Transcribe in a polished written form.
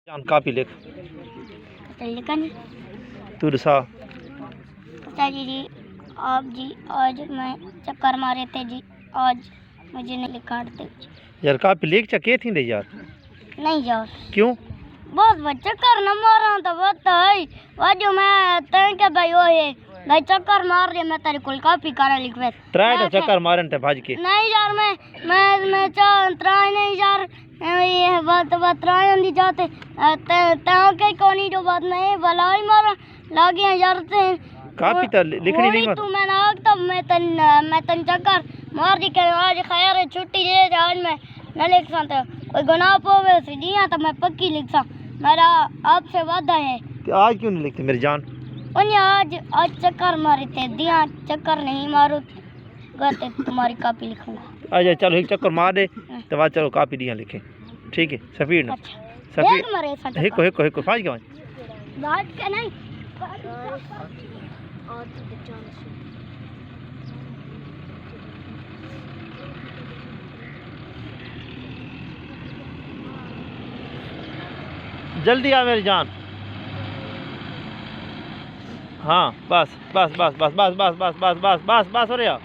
जान कापी लिख। लेकिन तू दसा। जी आप जी आज मैं चक्कर मारे थे जी, आज मुझे नहीं काटते यार कापी लिख चके थी दे यार। नहीं यार क्यों? बहुत चक्कर न मारा तो बहुत है वाजो मैं तय के भाई ओ है भाई चक्कर मार रहे मैं तेरे को कापी करा लिखवे ट्राई चक्कर मारन ते भाज के नहीं यार मैं ट्राई नहीं यार ये बात ट्राई अंदी जाते के कोनी जो बात नहीं भलाई मारा लागे यार ते कापी तो लिखनी नहीं मत तू मैं नाग तब मैं तन चक्कर मार दी के आज खैर है छुट्टी दे आज मैं न लिख सकता कोई गुनाह पोवे सीढ़ियां तो मैं पक्की लिख सकता मेरा आपसे वादा है। आज क्यों नहीं लिखते मेरी जान? उन्हें आज चक्कर मारे थे दिया चक्कर नहीं मारो गते तुम्हारी कापी लिखूंगा। अच्छा चलो एक चक्कर मार दे तो बाद चलो कापी दिया लिखे ठीक है सफीर ना सफीर मारे हिको फाज के बात के नहीं जल्दी आ मेरी जान। हाँ बस बस बस बस बस बस बस बस बस बस बस हो रहा।